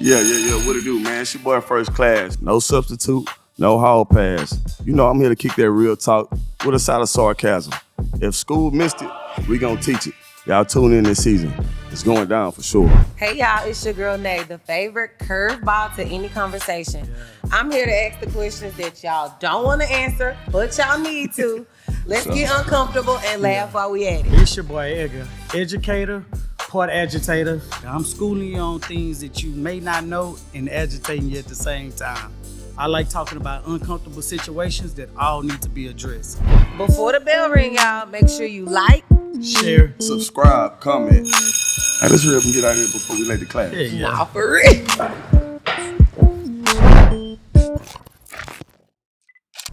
Yeah. What it do, man? It's your boy First Class. No substitute, no hall pass. You know I'm here to kick that real talk with a side of sarcasm. If school missed it, we gonna teach it. Y'all tune in this season. It's going down for sure. Hey y'all, it's your girl Nay, the favorite curveball to any conversation. I'm here to ask the questions that y'all don't want to answer, but y'all need to. Let's get uncomfortable and laugh while we at it. It's your boy Edgar, educator, part agitator. I'm schooling you on things that you may not know and agitating you at the same time. I like talking about uncomfortable situations that all need to be addressed. Before the bell ring, y'all, make sure you like, Share, Subscribe, comment. Hey, let's hurry up and get out of here before we late to class. nah, for real.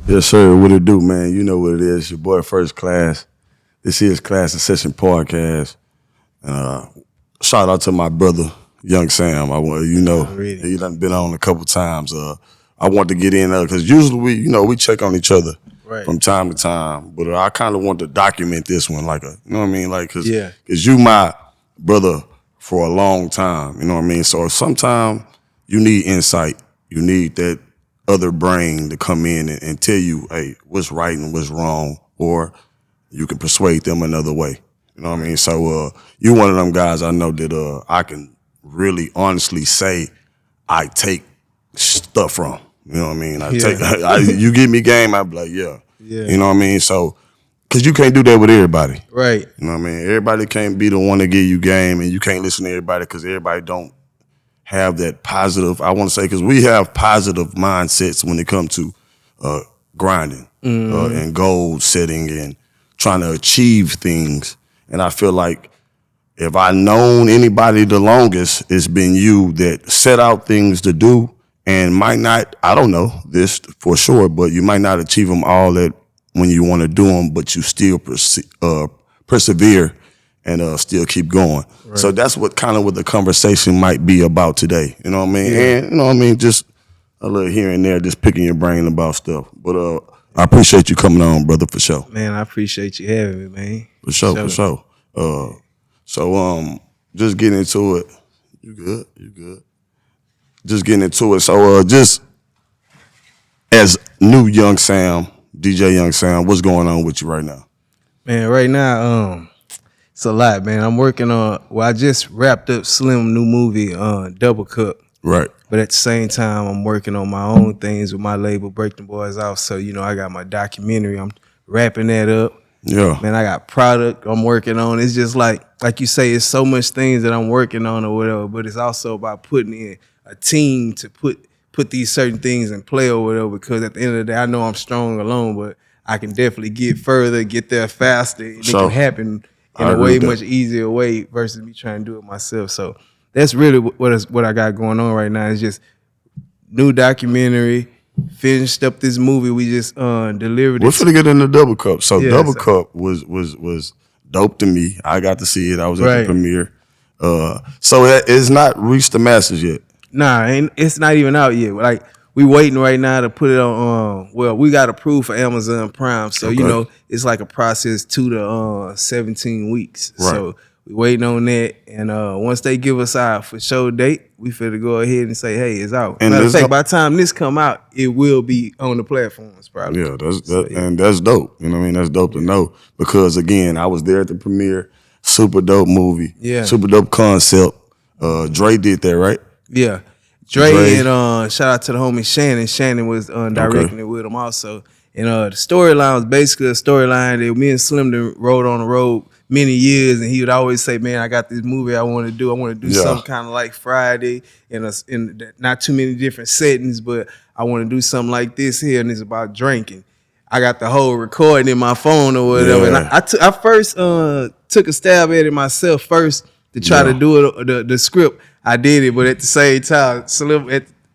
Yes, sir. What it do, man? You know what it is. Your boy First Class. This is Class and Session Podcast. Shout out to my brother, Young Samm. He done been on a couple times. I want to get in because usually we check on each other from time to time. But I kind of want to document this one, you know what I mean? Because you my brother for a long time, you know what I mean? So sometimes you need insight. You need that other brain to come in and tell you, hey, what's right and what's wrong, or you can persuade them another way. You know what I mean? So you one of them guys I know that I can really honestly say I take stuff from. You know what I mean? You give me game, I be like, yeah. You know what I mean? So, because you can't do that with everybody. Right. You know what I mean? Everybody can't be the one to give you game, and you can't listen to everybody because everybody don't have that positive, I want to say, because we have positive mindsets when it comes to grinding and goal setting and trying to achieve things. And I feel like if I known anybody the longest, it's been you that set out things to do and might not, I don't know this for sure, but you might not achieve them all at when you want to do them, but you still persevere and still keep going. Right. So that's what the conversation might be about today. You know what I mean? And you know what I mean? Just a little here and there, just picking your brain about stuff. But I appreciate you coming on, brother, for sure. Man, I appreciate you having me, man. For sure. So just getting into it. You good. Just getting into it. So just as new Young Samm, DJ Young Samm, what's going on with you right now? Man, right now, it's a lot, man. I'm working on, I just wrapped up Slim new movie, Double Cup. Right. But at the same time, I'm working on my own things with my label, Break Them Boys Off. So, I got my documentary. I'm wrapping that up. Yeah. Man, I got product I'm working on. It's just like you say, it's so much things that I'm working on or whatever, but it's also about putting in a team to put these certain things in play or whatever, because at the end of the day, I know I'm strong alone, but I can definitely get further, get there faster, and it can happen in a way much easier way versus me trying to do it myself. So that's really what I got going on right now. Is just new documentary, finished up this movie we just delivered. We're finna get into Double Cup. So Double Cup was dope to me. I got to see it. I was at the premiere. So it's not reached the masses yet. Nah, it's not even out yet. Like, we waiting right now to put it on. We got approved for Amazon Prime, so it's like a process 2 to 17 weeks. Right. So we waiting on that, and once they give us our for show date, we finna go ahead and say, hey, it's out. And matter of fact, by the time this come out, it will be on the platforms probably. Yeah, and that's dope. You know what I mean? That's dope to know, because again, I was there at the premiere. Super dope movie. Yeah. Super dope concept. Dre did that, right? Yeah. Dre and shout out to the homie Shannon. Shannon was directing it with him also. And the storyline was basically a storyline that me and Slim rode on the road many years, and he would always say, man, I got this movie I want to do. I want to do something kind of like Friday in not too many different settings, but I want to do something like this here, and it's about drinking. I got the whole recording in my phone or whatever. Yeah. And I first took a stab at it myself first to try to do it, the script. I did it, but at the same time, Slim,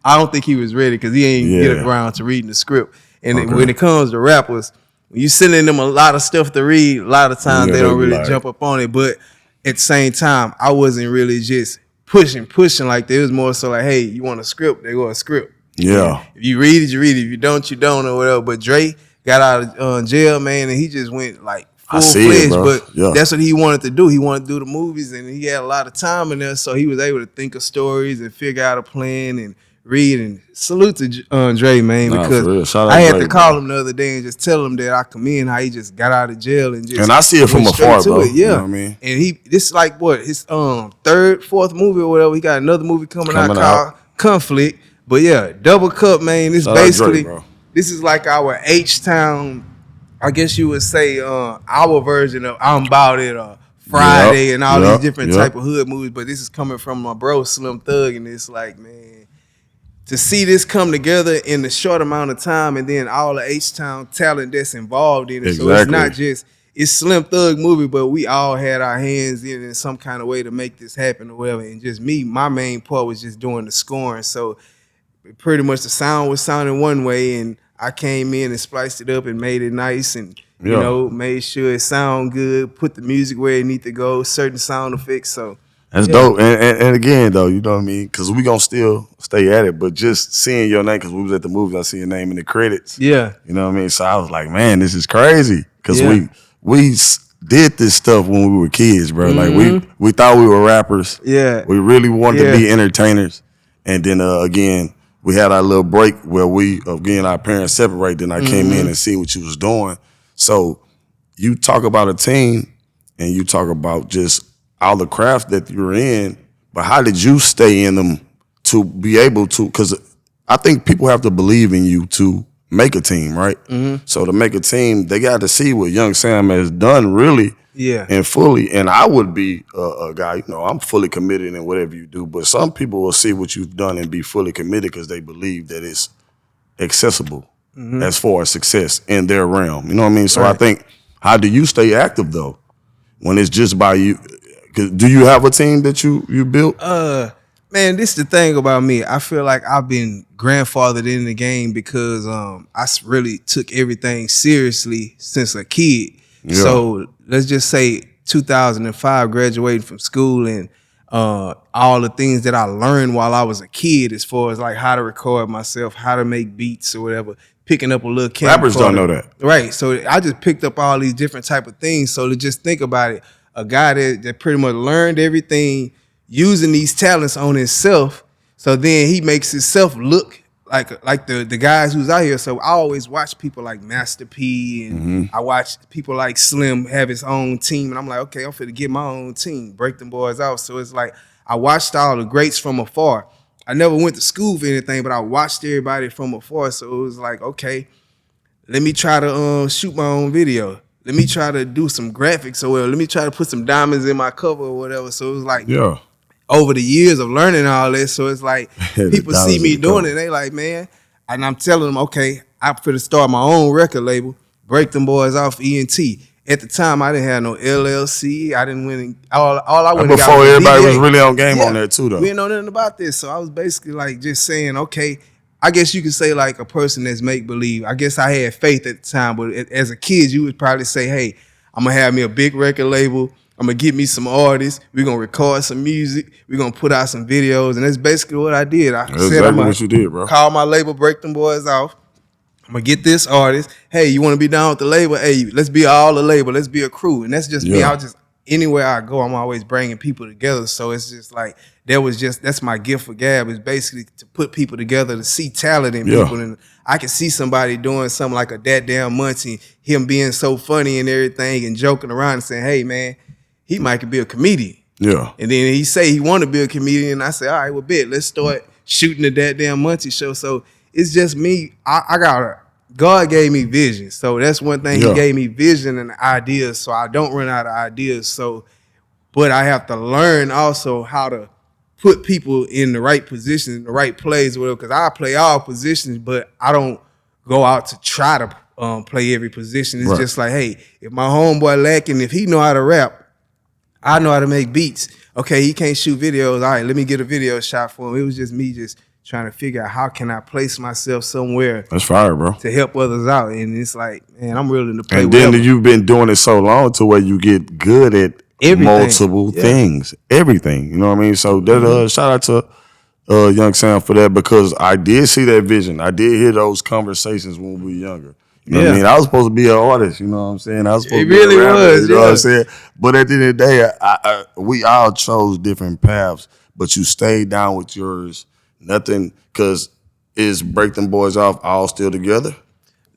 I don't think he was ready because he ain't get around to reading the script. And when it comes to rappers, when you sending them a lot of stuff to read, a lot of times they don't really jump up on it. But at the same time, I wasn't really just pushing like that. It was more so like, hey, you want a script? They go a script. Yeah. If you read it, you read it. If you don't, you don't or whatever. But Dre got out of jail, man, and he just went like full fledged, but that's what he wanted to do. He wanted to do the movies, and he had a lot of time in there, so he was able to think of stories and figure out a plan and read. And salute to Dre, man, because I had to call him the other day and just tell him that I commend how he just got out of jail and just. And I see it from afar, bro. Yeah, you know what I mean. And this is like what his third, fourth movie or whatever. He got another movie coming out called Conflict. But yeah, Double Cup, man. This basically this is like our H-Town. I guess you would say our version of I'm About It or Friday and all these different type of hood movies. But this is coming from my bro Slim Thug, and it's like, man, to see this come together in a short amount of time, and then all the H-Town talent that's involved in it. So it's not just it's Slim Thug movie, but we all had our hands in some kind of way to make this happen or whatever. And just me, my main part was just doing the scoring. So pretty much the sound was sounding one way, and I came in and spliced it up and made it nice and, you know, made sure it sound good, put the music where it need to go, certain sound effects. So that's dope. And again, though, you know what I mean? Because we going to still stay at it, but just seeing your name, because we was at the movies, I see your name in the credits. Yeah. You know what I mean? So I was like, man, this is crazy. Because we did this stuff when we were kids, bro. Like, we thought we were rappers. Yeah. We really wanted to be entertainers. And then, again, we had our little break where our parents separate. Then I came in and see what you was doing. So you talk about a team and you talk about just all the craft that you're in, but how did you stay in them to be able to? Because I think people have to believe in you to make a team, right? So to make a team, they got to see what Young Samm has done really and fully. And I would be a guy, you know, I'm fully committed in whatever you do, but some people will see what you've done and be fully committed because they believe that it's accessible as far as success in their realm. You know what I mean? So I think, how do you stay active though when it's just by you? Do you have a team that you built? Man, this is the thing about me. I feel like I've been grandfathered in the game because I really took everything seriously since a kid. Yeah. So let's just say 2005, graduating from school, and all the things that I learned while I was a kid, as far as like how to record myself, how to make beats or whatever, picking up a little camera. Rappers don't know that. Right. So I just picked up all these different type of things. So to just think about it, a guy that pretty much learned everything using these talents on himself, so then he makes himself look like the guys who's out here. So I always watch people like Master P, and I watch people like Slim have his own team, and I'm like, okay, I'm finna get my own team, break them boys out. So it's like I watched all the greats from afar. I never went to school for anything, but I watched everybody from afar. So it was like, okay, let me try to shoot my own video. Let me try to do some graphics, or let me try to put some diamonds in my cover or whatever. So it was like, over the years of learning all this, so it's like people see me doing it, they like, man, and I'm telling them, okay, I'm finna start my own record label, break them boys off ENT. At the time, I didn't have no LLC. I didn't win all I went before got everybody was really on game on there too, though. We didn't know nothing about this, so I was basically like just saying, okay, I guess you could say like a person that's make believe. I guess I had faith at the time, but as a kid, you would probably say, hey, I'm gonna have me a big record label. I'm gonna get me some artists. We're gonna record some music. We're gonna put out some videos, and that's basically what I did. I said, I'm what you did, bro. Call my label, break them boys off. I'm gonna get this artist. Hey, you want to be down with the label? Hey, let's be all the label. Let's be a crew, and that's just me. I just anywhere I go, I'm always bringing people together. So it's just like that's my gift for Gab, is basically to put people together, to see talent in people. And I can see somebody doing something like a That Damn Munchie, him being so funny and everything and joking around and saying, hey man, he might could be a comedian. Yeah. And then he say he want to be a comedian. And I say, all right, well, bet, let's start shooting the That Damn Munchie show. So it's just me. God gave me vision. So that's one thing. He gave me vision and ideas, so I don't run out of ideas. So, but I have to learn also how to put people in the right positions, in the right plays, or whatever, because I play all positions, but I don't go out to try to play every position. It's just like, hey, if my homeboy lacking, if he know how to rap, I know how to make beats. Okay, he can't shoot videos. All right, let me get a video shot for him. It was just me just trying to figure out how can I place myself somewhere. That's fire, bro. To help others out. And it's like, man, I'm willing to play. And then you've been doing it so long to where you get good at multiple things. Everything. You know what I mean? So that shout out to Young Samm for that, because I did see that vision. I did hear those conversations when we were younger. You know what I mean? I was supposed to be an artist, you know what I'm saying? I was supposed It to be really a rapper, was, you know what yeah. I'm saying? But at the end of the day, we all chose different paths, but you stayed down with yours. Nothing, because is Break Them Boys Off all still together?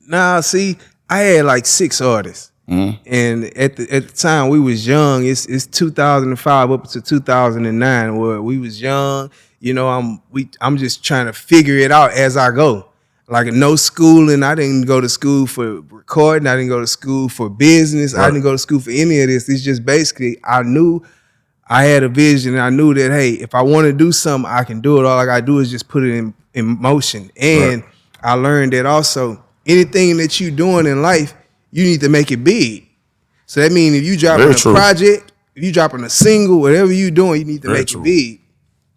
Nah, see, I had like 6 artists. And at the time we was young. It's 2005 up to 2009 where we was young. You know, I'm just trying to figure it out as I go. Like no schooling. I didn't go to school for recording. I didn't go to school for business. I didn't go to school for any of this. It's just basically I knew I had a vision and I knew that, hey, if I want to do something, I can do it. All I gotta do is just put it in motion. And I learned that also anything that you're doing in life, you need to make it big. So that means if you dropping a project, if you dropping a single, whatever you doing, you need to make it big.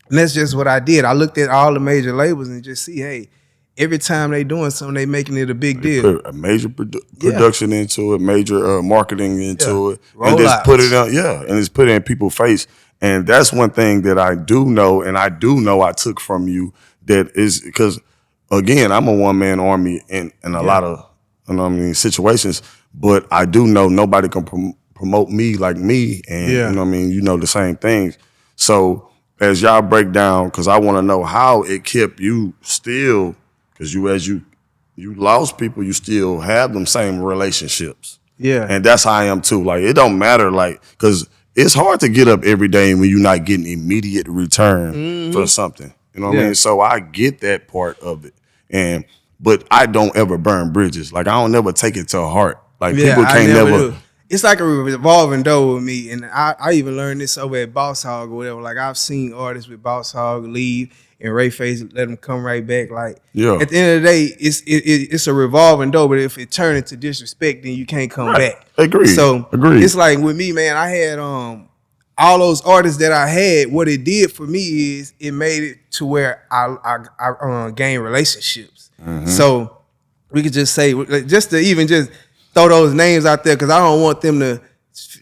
And that's just what I did. I looked at all the major labels and just see, hey, every time they doing something, they making it a big deal. Put a major production into it, major marketing into it, Roll and just outs. put it on, and just put it in people's face. And that's one thing that I do know, and I do know I took from you, that is because, again, I'm a one-man army in a lot of, you know what I mean, situations, but I do know nobody can promote me like me, and you know what I mean, you know the same things. So as y'all break down, because I want to know how it kept you still, because as you lost people, you still have them same relationships. Yeah. And that's how I am too. Like, it don't matter, like, because it's hard to get up every day when you're not getting immediate return for something. You know what I mean? So I get that part of it. But I don't ever burn bridges. Like, I don't never take it to heart. Like, people can't never do. It's like a revolving door with me. And I even learned this over at Boss Hog or whatever. Like, I've seen artists with Boss Hog leave and Ray Face let them come right back. Like, at the end of the day, it's a revolving door. But if it turns into disrespect, then you can't come back. Agreed. So it's like with me, man, I had all those artists that I had. What it did for me is it made it to where I gained relationships. So we could just say, just to even just throw those names out there, because I don't want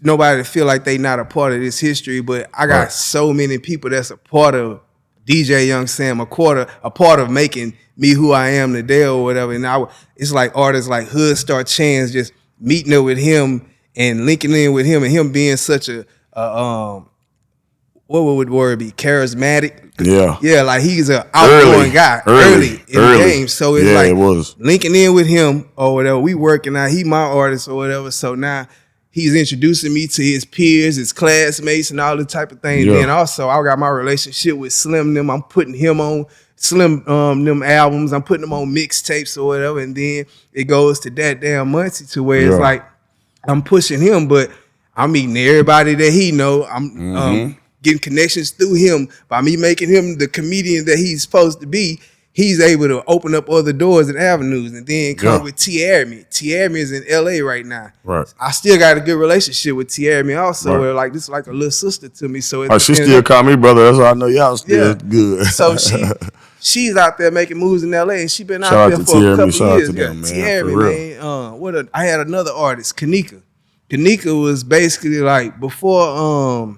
nobody to feel like they not a part of this history. But I got so many people that's a part of DJ Young Samm, a part of making me who I am today or whatever. And it's like artists like Hood Star Chance, just meeting up with him and linking in with him, and him being such a what would the word be? Charismatic. Yeah, like he's an outgoing guy early in the game. So it's like linking in with him or whatever. We working out. He my artist or whatever. So now he's introducing me to his peers, his classmates, and all the type of things. Then also I got my relationship with Slim them. I'm putting him on Slim them albums. I'm putting them on mixtapes or whatever. And then it goes to that damn Muncie to where it's like I'm pushing him, but I'm meeting everybody that he know. I'm getting connections through him. By me making him the comedian that he's supposed to be, he's able to open up other doors and avenues. And then come with T. Army. T. Army is in LA right now. Right. I still got a good relationship with T. Army also. Where like this is like a little sister to me. So she still call me brother. That's why I know y'all still good. So she's out there making moves in LA, and she been out there for a couple years. T. Army, man. I had another artist, Kanika. Kanika was basically like before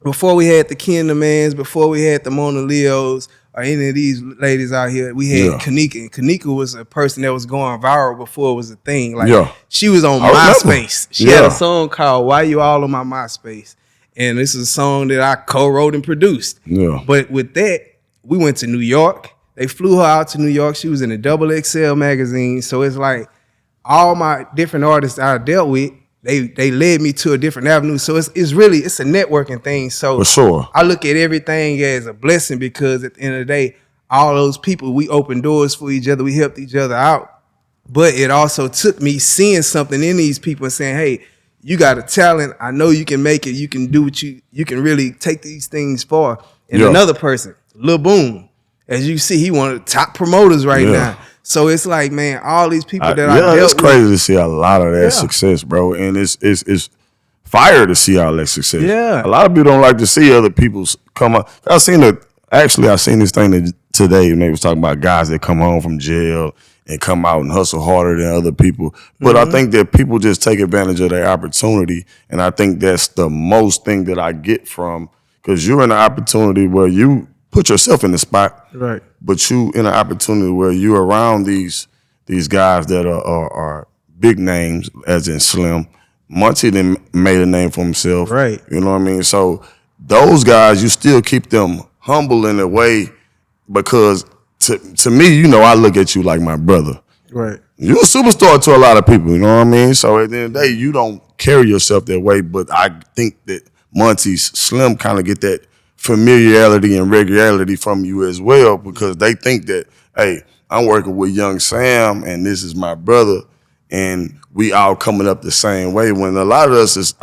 we had the Ken Mans, before we had the Mona Leos or any of these ladies out here, we had Kanika. And Kanika was a person that was going viral before it was a thing. Like she was on MySpace. She had a song called "Why You All on My MySpace," and this is a song that I co-wrote and produced. But with that, we went to New York. They flew her out to New York. She was in a XXL magazine. So it's like all my different artists I dealt with, they led me to a different avenue. So it's a networking thing. So for sure, I look at everything as a blessing, because at the end of the day, all those people, we opened doors for each other. We helped each other out. But it also took me seeing something in these people and saying, hey, you got a talent. I know you can make it. You can do what you can really take these things far. And another person, Lil Boom, as you see, he one of the top promoters right now. So it's like, man, all these people that I dealt with. It's crazy to see a lot of that success, bro. And it's fire to see all that success. Yeah. A lot of people don't like to see other people's come up. I seen this thing today, and they was talking about guys that come home from jail and come out and hustle harder than other people. But I think that people just take advantage of their opportunity. And I think that's the most thing that I get from, because you're in an opportunity where you put yourself in the spot. Right. But you in an opportunity where you're around these these guys that are big names, as in Slim. Muncie then made a name for himself. Right. You know what I mean? So those guys, you still keep them humble in a way because to me, you know, I look at you like my brother. Right. You're a superstar to a lot of people, you know what I mean? So at the end of the day, you don't carry yourself that way, but I think that Monty's Slim kind of get that familiarity and regularity from you as well because they think that, hey, I'm working with young Sam and this is my brother and we all coming up the same way when a lot of us is,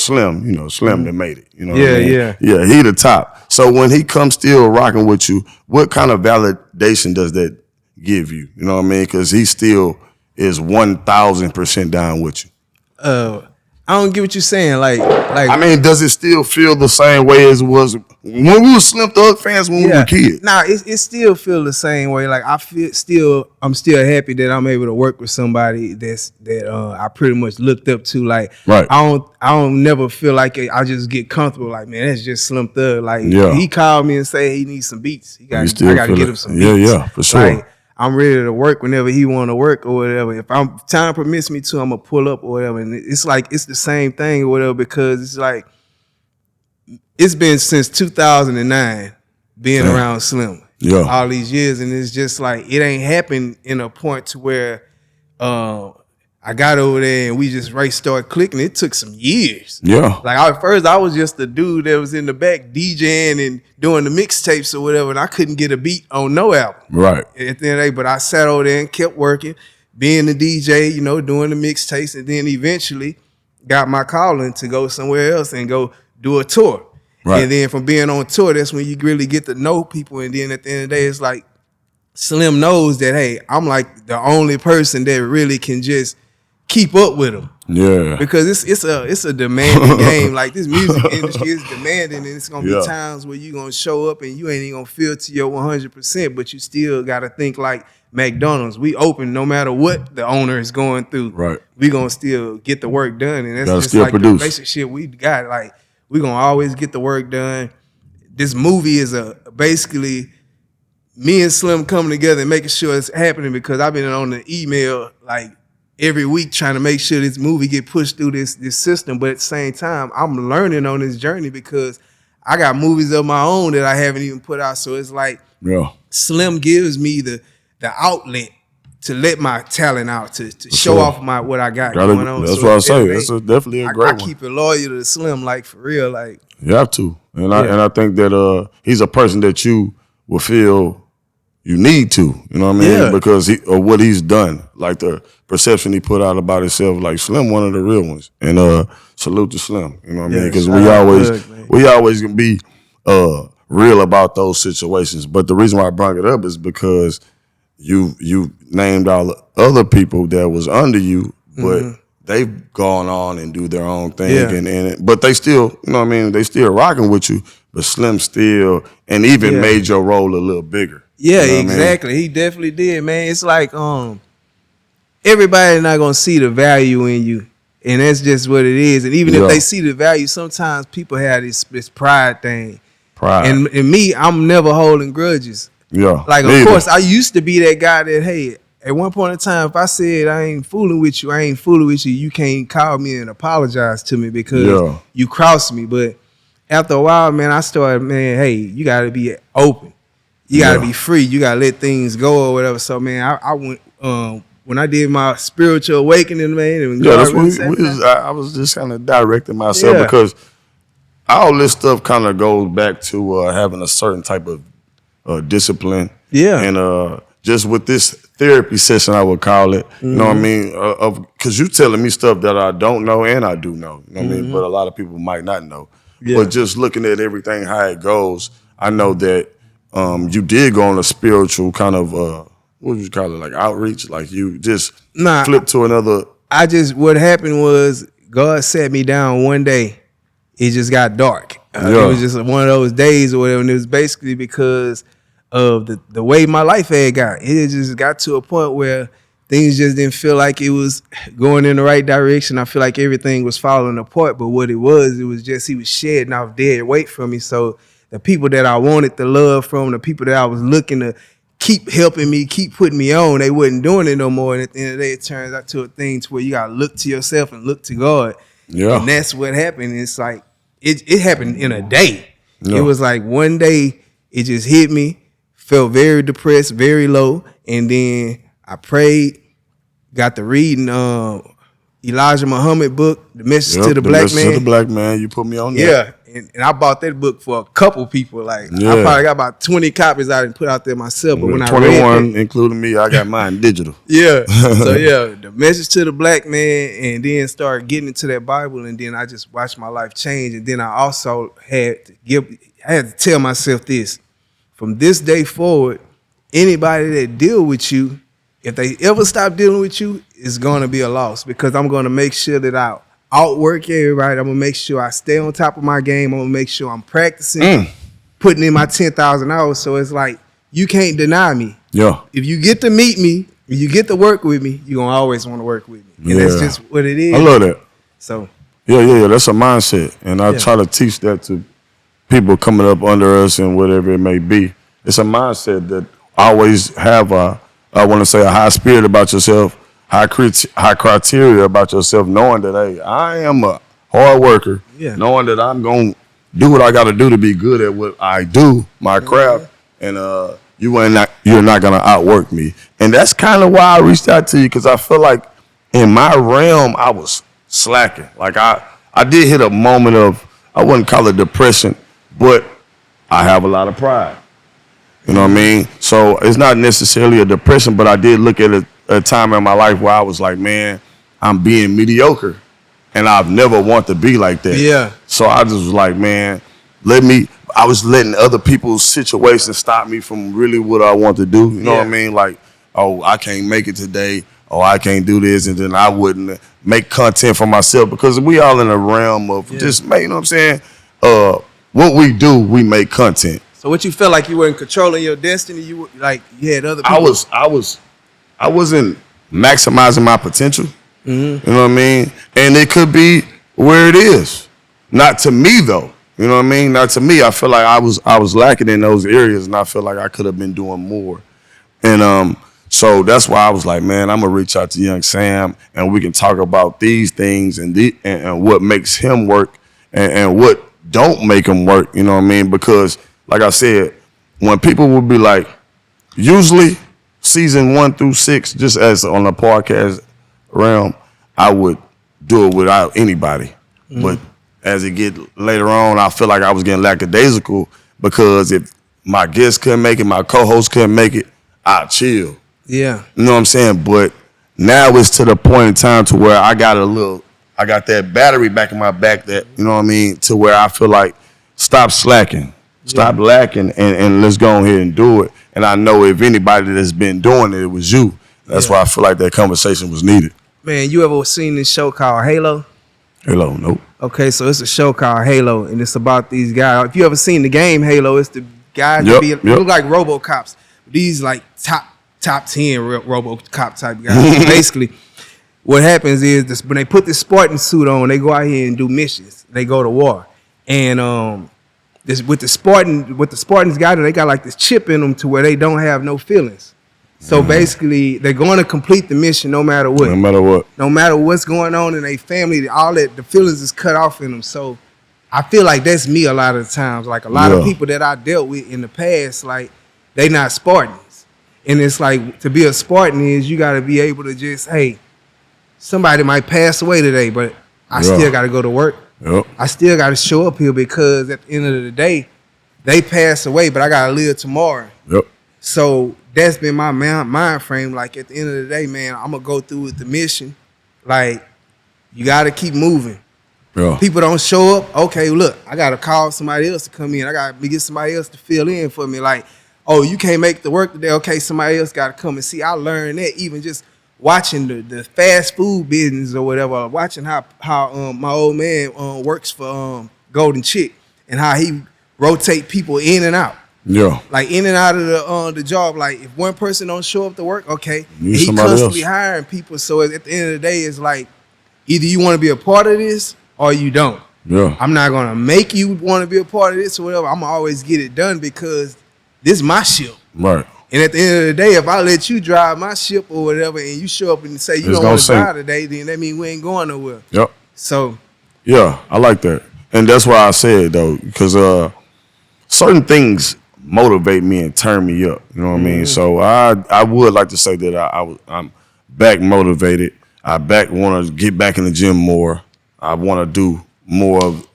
Slim, you know, Slim that made it, you know what I mean? Yeah, he the top. So when he comes still rocking with you, what kind of validation does that give you? You know what I mean? Because he still is 1,000% down with you. I don't get what you're saying. Like, I mean, does it still feel the same way as it was when we were Slim Thug fans when we were kids? Nah, it still feel the same way. Like I'm still happy that I'm able to work with somebody that I pretty much looked up to. Like, right. I don't never feel like I just get comfortable. Like, man, that's just Slim Thug. Like, he called me and say he needs some beats. I got to get him some beats. Yeah, for sure. Like, I'm ready to work whenever he want to work or whatever. If time permits me to, I'm gonna pull up or whatever. And it's like it's the same thing or whatever because it's like it's been since 2009 being around Slim. Yeah, all these years, and it's just like it ain't happened in a point to where I got over there and we just started clicking. It took some years. Yeah. Like at first I was just the dude that was in the back DJing and doing the mixtapes or whatever, and I couldn't get a beat on no album. Right. At the end of the day, but I sat over there and kept working, being the DJ, you know, doing the mixtapes, and then eventually got my calling to go somewhere else and go do a tour. Right. And then from being on tour, that's when you really get to know people. And then at the end of the day, it's like Slim knows that, hey, I'm like the only person that really can just keep up with them. Yeah. Because it's a demanding game. Like this music industry is demanding, and it's gonna be times where you're gonna show up and you ain't even gonna feel to your 100%, but you still gotta think like McDonald's. We open no matter what the owner is going through. Right. We gonna still get the work done. And that's gotta just still like produce. the basic shit we got. Like we gonna always get the work done. This movie is basically me and Slim coming together and making sure it's happening because I've been on the email like every week trying to make sure this movie get pushed through this system. But at the same time, I'm learning on this journey because I got movies of my own that I haven't even put out. So it's like Slim gives me the outlet to let my talent out, to show off what I got going on. That's what I say. That's definitely a great one. I keep it loyal to Slim, like for real. Like you have to. And I think that he's a person that you will feel you need to, you know what I mean? Yeah. Because of what he's done, like the perception he put out about himself, like Slim, one of the real ones. And salute to Slim, you know what I mean? Because we always can be real about those situations. But the reason why I brought it up is because you named all the other people that was under you, but they've gone on and do their own thing, but they still, you know what I mean? They still rocking with you, but Slim still, and even made your role a little bigger. Yeah, you know exactly. I mean? He definitely did, man. It's like everybody's not gonna see the value in you, and that's just what it is. And even if they see the value, sometimes people have this pride thing. And me, I'm never holding grudges. Yeah, like of course, I used to be that guy that hey, at one point in time, if I said I ain't fooling with you, you can't call me and apologize to me because you crossed me. But after a while, man, I started, man, hey, you gotta be open. You gotta be free. You gotta let things go or whatever. So man, I went when I did my spiritual awakening, man. And that's what I was just kind of directing myself because all this stuff kind of goes back to having a certain type of discipline. Yeah, and just with this therapy session, I would call it. You know what I mean? Because you telling me stuff that I don't know and I do know. You know what I mean? But a lot of people might not know. Yeah. But just looking at everything how it goes, I know that. You did go on a spiritual kind of what would you call it, like outreach? Like you just flipped to another. What happened was God sat me down one day. It just got dark. It was just one of those days or whatever, and it was basically because of the way my life had got. It just got to a point where things just didn't feel like it was going in the right direction. I feel like everything was falling apart, but what it was just he was shedding off dead weight from me. So the people that I wanted the love from, the people that I was looking to keep helping me, keep putting me on. They wasn't doing it no more. And at the end of the day, it turns out to a thing to where you gotta look to yourself and look to God. Yeah. And that's what happened. It's like it happened in a day. Yeah. It was like one day it just hit me, felt very depressed, very low, and then I prayed, got to reading Elijah Muhammad book, The Message to the Black Man. To the Black Man. You put me on that. Yeah. And I bought that book for a couple people. Like I probably got about 20 copies I didn't put out there myself. But when I 21, including me, I got mine digital. Yeah. So yeah, The Message to the Black Man, and then started getting into that Bible, and then I just watched my life change. And then I also had to tell myself this: from this day forward, anybody that deal with you, if they ever stop dealing with you, it's gonna be a loss, because I'm gonna make sure that I outwork everybody. I'm gonna make sure I stay on top of my game. I'm gonna make sure I'm practicing, putting in my 10,000 hours. So it's like, you can't deny me. Yeah. If you get to meet me, if you get to work with me, you're gonna always want to work with me. And that's just what it is. I love that. So yeah. That's a mindset. And I try to teach that to people coming up under us and whatever it may be. It's a mindset that always have a high spirit about yourself, high criteria about yourself, knowing that, hey, I am a hard worker, knowing that I'm going to do what I got to do to be good at what I do, my craft, and you're not going to outwork me. And that's kind of why I reached out to you, because I feel like in my realm, I was slacking. Like I did hit a moment of, I wouldn't call it depression, but I have a lot of pride. You know what I mean? So it's not necessarily a depression, but I did look at a time in my life where I was like, man, I'm being mediocre, and I've never want to be like that. Yeah. So I just was like, man, I was letting other people's situations stop me from really what I want to do. You know what I mean? Like, oh, I can't make it today. Oh, I can't do this. And then I wouldn't make content for myself, because we all in a realm of just, you know what I'm saying? What we do, we make content. So what you felt like you weren't controlling your destiny? You had other people. I wasn't maximizing my potential. You know what I mean? And it could be where it is. Not to me though. You know what I mean? Not to me. I feel like I was lacking in those areas, and I feel like I could have been doing more. And so that's why I was like, man, I'm gonna reach out to young Samm, and we can talk about these things and what makes him work and what don't make him work. You know what I mean? Because like I said, when people would be like, usually season 1 through 6, just as on the podcast realm, I would do it without anybody. But as it get later on, I feel like I was getting lackadaisical, because if my guests couldn't make it, my co-host couldn't make it, I'd chill. Yeah. You know what I'm saying? But now it's to the point in time to where I got that battery back in my back, that, you know what I mean, to where I feel like, stop slacking. Stop lacking, and let's go ahead and do it. And I know if anybody that's been doing it, it was you. That's why I feel like that conversation was needed. Man, you ever seen this show called Halo? Halo, nope. Okay, so it's a show called Halo, and it's about these guys. If you ever seen the game Halo, it's the guys that look like RoboCops. These like top 10 RoboCop type guys. Basically, what happens is this: when they put this Spartan suit on, they go out here and do missions. They go to war, and with the Spartans got it, they got like this chip in them to where they don't have no feelings. So basically, they're going to complete the mission no matter what. No matter what's going on in their family, all that, the feelings is cut off in them. So I feel like that's me a lot of the times. Like a lot of people that I dealt with in the past, like they not Spartans. And it's like, to be a Spartan is you got to be able to just, hey, somebody might pass away today, but I still got to go to work. I still got to show up here, because at the end of the day, they pass away, but I got to live tomorrow. So that's been my mind frame. Like at the end of the day, man, I'm going to go through with the mission. Like, you got to keep moving. People don't show up. Okay, look, I got to call somebody else to come in. I got to get somebody else to fill in for me. Like, oh, you can't make the work today. Okay, somebody else got to come and see. I learned that even just watching the fast food business or whatever, watching how my old man works for Golden Chick, and how he rotate people in and out. Like in and out of the job. Like if one person don't show up to work, okay, he constantly hiring people. So at the end of the day, it's like either you want to be a part of this or you don't. I'm not gonna make you want to be a part of this or whatever. I'm gonna always get it done, because this is my ship. And And at the end of the day, if I let you drive my ship or whatever, and you show up and say you don't want to drive today, then that means we ain't going nowhere. Yep. So. Yeah, I like that. And that's why I said, though, because certain things motivate me and turn me up. You know what I mean? So I would like to say that I'm back motivated. I want to get back in the gym more. I want to do more of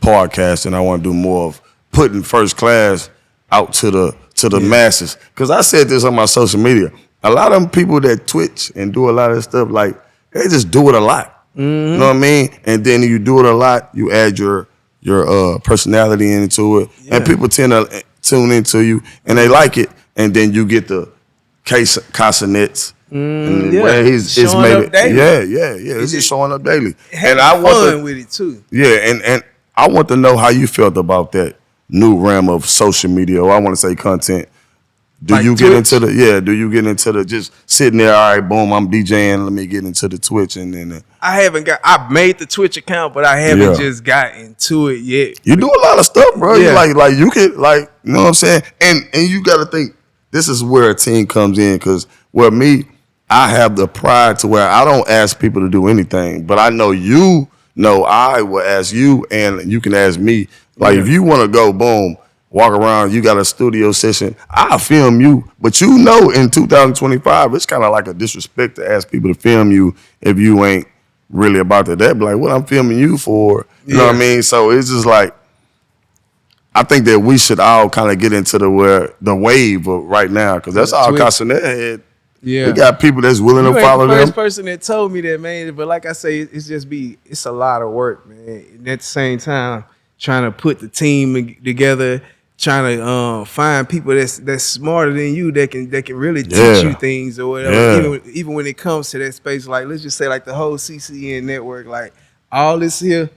podcasting. I want to do more of putting First Class out to the masses. Because I said this on my social media. A lot of them people that Twitch and do a lot of stuff, like, they just do it a lot. You know what I mean? And then you do it a lot, you add your personality into it, and people tend to tune into you, and they like it, and then you get the consonants. And he's showing made up daily. Yeah. It's just showing up daily. And I want fun with it too. Yeah, and I want to know how you felt about that new realm of social media, or I want to say content. Do you get into the just sitting there, all right, boom, I'm DJing, let me get into the Twitch, and then I've made the Twitch account, but I haven't just got into it yet. You do a lot of stuff, bro. Yeah. You could, like, you know what I'm saying? And you gotta think, this is where a team comes in, because I have the pride to where I don't ask people to do anything, but I know I will ask you, and you can ask me. Like, if you wanna go, boom, walk around, you got a studio session, I'll film you. But in 2025, it's kind of like a disrespect to ask people to film you if you ain't really about that. They'd be like, what I'm filming you for? You know what I mean? So it's just like, I think that we should all kind of get into the wave of right now, because that's all Castanet had. Yeah. We got people that's willing to follow them. The first person that told me that, man. But like I say, it's a lot of work, man. And at the same time, trying to put the team together, trying to find people that's smarter than you that can really teach you things or whatever. Even when it comes to that space, like, let's just say, like, the whole CCN network, like, all this here,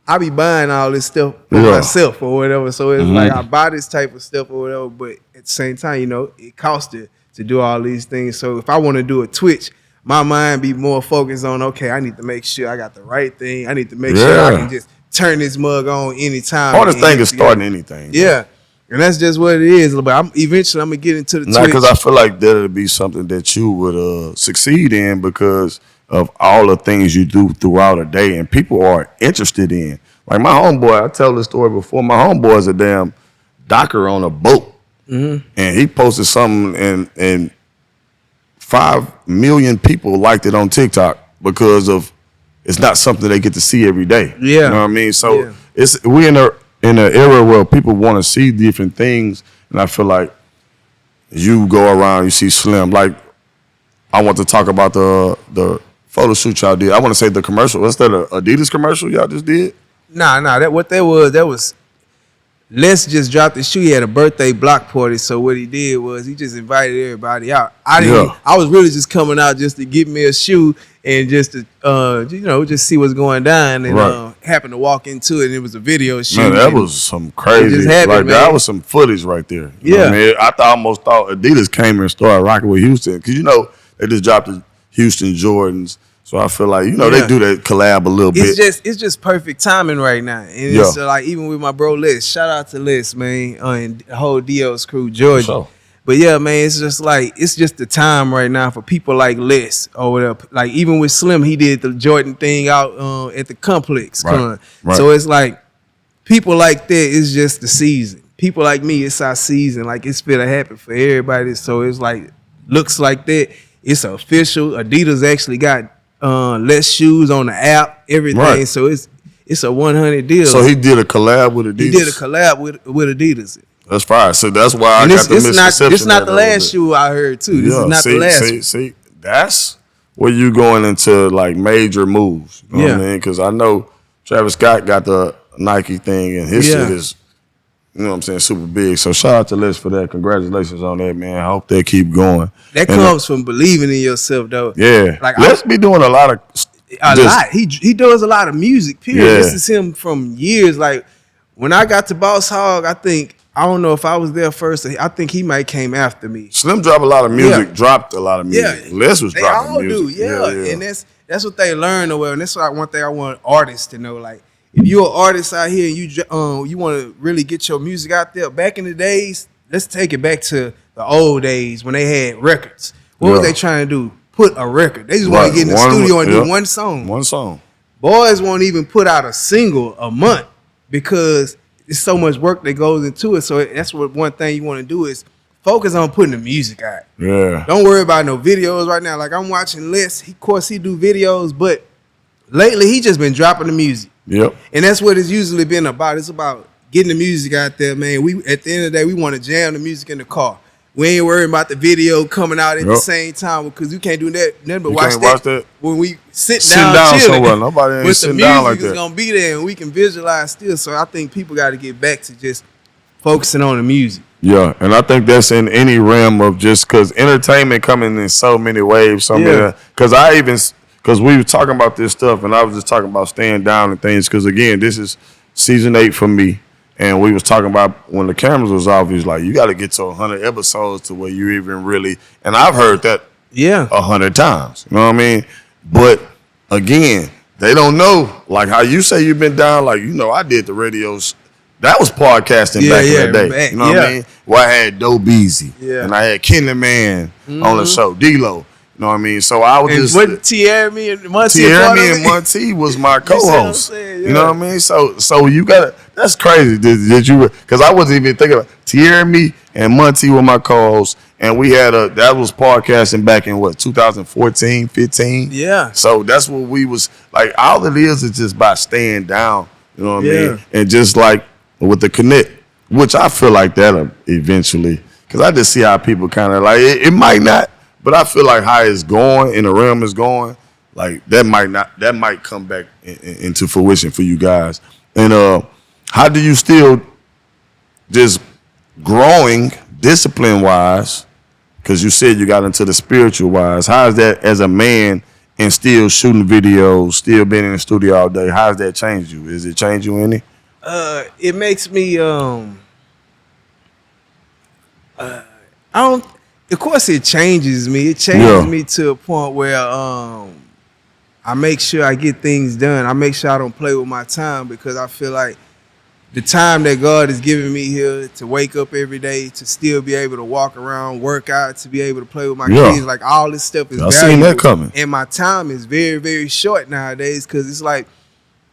I be buying all this stuff for myself or whatever. So it's like I buy this type of stuff or whatever, but at the same time, it costs to do all these things. So if I want to do a Twitch, my mind be more focused on, okay, I need to make sure I got the right thing. I need to make sure I can just turn this mug on anytime. All this thing is starting anything. Yeah. And that's just what it is. But eventually I'm going to get into the Twitch. Because I feel like that'll be something that you would succeed in because of all the things you do throughout a day and people are interested in. Like my homeboy, I tell this story before, my homeboy's a damn docker on a boat. And he posted something and 5 million people liked it on TikTok because of it's not something they get to see every day. Yeah. You know what I mean? So we in an era where people want to see different things, and I feel like you go around, you see Slim. Like, I want to talk about the photo shoot y'all did. I want to say the commercial. What's that, Adidas commercial y'all just did? Nah. That was Les just dropped his shoe. He had a birthday block party, so what he did was he just invited everybody out. I was really just coming out just to get me a shoe and just to just see what's going down, and happened to walk into it, and it was a video shoot. Man, that was some crazy. That was some footage right there. You know what I mean? I almost thought Adidas came and started rocking with Houston, because they just dropped the Houston Jordans. So I feel like, they do that collab a little bit. It's just perfect timing right now. And it's like, even with my bro Les, shout out to Les, man, and the whole DO's crew, Georgia. Sure. But yeah, man, it's just the time right now for people like Les or whatever. Like, even with Slim, he did the Jordan thing out at the complex. Right. So it's like, people like that, it's just the season. People like me, it's our season. Like, it's finna happen for everybody. So it's like, looks like that. It's official. Adidas actually got less shoes on the app, everything. Right. So it's a 100 deal. So he did a collab with Adidas. He did a collab with Adidas. That's fine. So that's why I got the misconception. It's not the last shoe I heard too. This is not the last. See, that's where you going into like major moves. You know what I mean? Because I know Travis Scott got the Nike thing, and his shit is, you know what I'm saying, super big. So shout out to Les for that. Congratulations on that, man. I hope they keep going. That comes from believing in yourself, though. Yeah. Like, let's be doing a lot. He does a lot of music, period. Yeah. This is him from years. Like, when I got to Boss Hog, I don't know if I was there first. I think he might came after me. Slim dropped a lot of music. Dropped a lot of music. Les was dropping music. They all do, And that's what they learn. Well, and that's one thing I want artists to know. Like, if you're an artist out here and you want to really get your music out there, back in the days, let's take it back to the old days when they had records. What was they trying to do? Put a record. They just want to get in the studio and do one song. One song. Boys won't even put out a single a month because it's so much work that goes into it. So that's what one thing you want to do is focus on putting the music out. Yeah. Don't worry about no videos right now. Like I'm watching Les. Of course, he do videos, but lately he just been dropping the music. Yep. And that's what it's usually been about. It's about getting the music out there, man. We at the end of the day, we want to jam the music in the car. We ain't worrying about the video coming out at the same time because you can't do that. Nothing but watch that when we sit down somewhere. Nobody ain't sitting down like that. The music is gonna be there and we can visualize still. So I think people got to get back to just focusing on the music. Yeah, and I think that's in any realm of just because entertainment coming in so many waves. Because we were talking about this stuff and I was just talking about staying down and things. Because again, this is season 8 for me. And we was talking about when the cameras was off, he was like, you got to get to 100 episodes to where you even really, and I've heard that 100 times, you know what I mean? But again, they don't know, like how you say you've been down, like, I did the radios. That was podcasting back in the day, you know what I mean? Where I had Doe Beezy, and I had Kenny Man on the show, D-Lo. You know what I mean? So I was just Thierry and Monty was my co-host. You know what I mean? So you gotta. That's crazy. Did you? Because I wasn't even thinking about Thierry and Monty were my co-hosts, and we had that was podcasting back in 2014, 15. Yeah. So that's what we was like. All it is just by staying down. You know what I mean? And just like with the connect, which I feel like that eventually, because I just see how people kind of like it might not. But I feel like how it's going and the realm is going, like that might come back into fruition for you guys. And how do you still just growing discipline wise? Because you said you got into the spiritual wise. How is that as a man and still shooting videos, still being in the studio all day? How has that changed you? Is it changed you any? It makes me Of course, it changes me. It changes me to a point where I make sure I get things done. I make sure I don't play with my time because I feel like the time that God has given me here to wake up every day, to still be able to walk around, work out, to be able to play with my kids, like all this stuff is valuable. I seen that coming. And my time is very, very short nowadays because it's like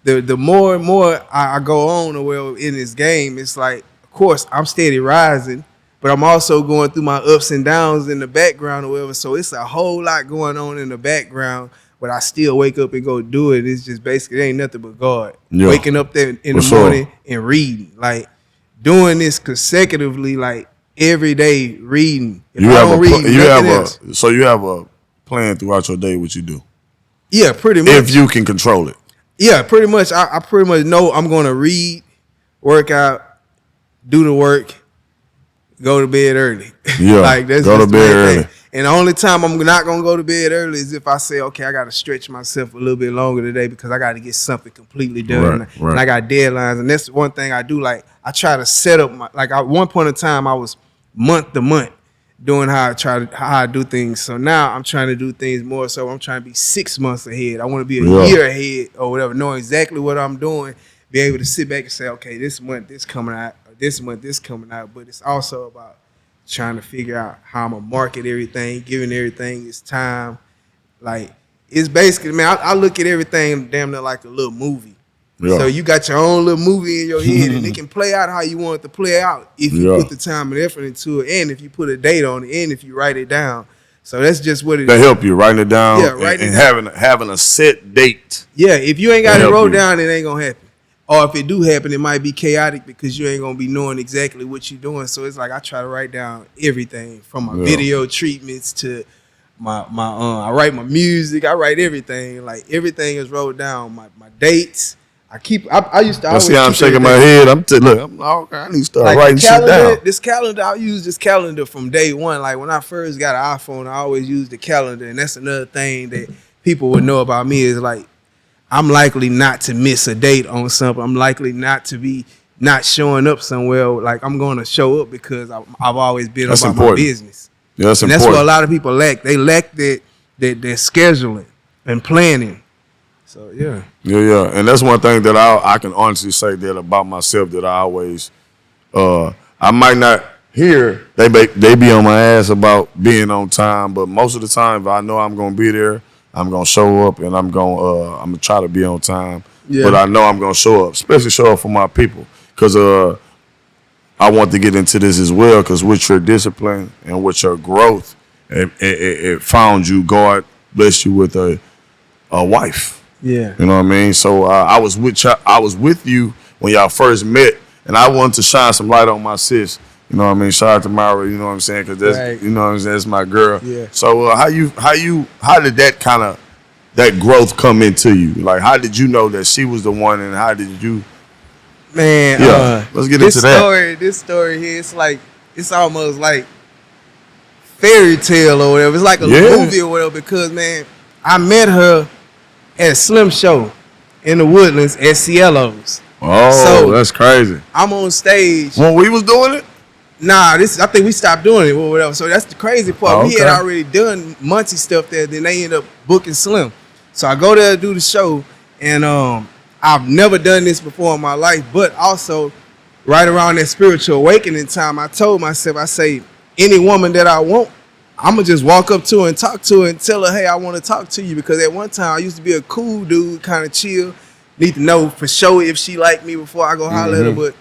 the more and more I go on in this game, it's like, of course, I'm steady rising. But I'm also going through my ups and downs in the background or whatever. So it's a whole lot going on in the background, but I still wake up and go do it. It's just basically, it ain't nothing but God. Waking up there in the morning and reading. Like, doing this consecutively, like, every day reading. If I don't read, so you have a plan throughout your day what you do? Yeah, pretty much. If you can control it. Yeah, pretty much. I pretty much know I'm going to read, work out, do the work, go to bed early. Yeah, like that's go just to bed early. And the only time I'm not gonna go to bed early is if I say, okay, I gotta stretch myself a little bit longer today because I gotta get something completely done. Right. And I got deadlines. And that's one thing I do. Like I try to set up at one point in time I was month to month doing how I do things. So now I'm trying to do things more. So I'm trying to be 6 months ahead. I want to be a year ahead or whatever, knowing exactly what I'm doing. Be able to sit back and say, okay, this month this coming out. This month, this coming out, but it's also about trying to figure out how I'm gonna market everything, giving everything its time. Like it's basically, man, I look at everything damn near like a little movie. Yeah. So you got your own little movie in your head, and it can play out how you want it to play out if you put the time and effort into it, and if you put a date on it, and if you write it down. So that's just what it is. They help you writing it down, and having a set date. Yeah, if you ain't got it wrote down, it ain't gonna happen. Or if it do happen, it might be chaotic because you ain't gonna be knowing exactly what you're doing. So it's like I try to write down everything from my video treatments to my I write my music, I write everything. Like everything is wrote down. My dates. I used to always see how I'm shaking my head. I need to start writing shit down. This calendar, I use this calendar from day one. Like when I first got an iPhone, I always used the calendar, and that's another thing that people would know about me is like I'm likely not to miss a date on something. I'm likely not to be not showing up somewhere. Like I'm going to show up because I've always been about my business. Yeah, that's important. That's what a lot of people lack. They lack that scheduling and planning. So yeah. And that's one thing that I can honestly say that about myself that I always I might not here they be on my ass about being on time, but most of the time, if I know I'm gonna be there, I'm gonna show up and I'm gonna try to be on time. Yeah. But I know I'm gonna show up, especially show up for my people, because I want to get into this as well. Because with your discipline and with your growth, it found you. God bless you with a wife. Yeah, you know what I mean. So I was with you when y'all first met, and I wanted to shine some light on my sis. You know what I mean? Shout out to Myra, you know what I'm saying? Because that's, right. You know what I'm saying? That's my girl. Yeah. So how did that growth come into you? Like, how did you know that she was the one, and how did you? Man, let's get into that. This story here, it's almost like fairy tale or whatever. It's like a movie or whatever, because, man, I met her at Slim Show in the Woodlands at Cielo's. Oh, so that's crazy. I'm on stage. When we was doing it? Nah, I think we stopped doing it or whatever. So that's the crazy part. Oh, okay. We had already done Muncie stuff there, then they ended up booking Slim. So I go there to do the show, and I've never done this before in my life, but also right around that spiritual awakening time, I told myself, I say, any woman that I want, I'm going to just walk up to her and talk to her and tell her, hey, I want to talk to you. Because at one time, I used to be a cool dude, kind of chill. Need to know for sure if she liked me before I go holler at her. But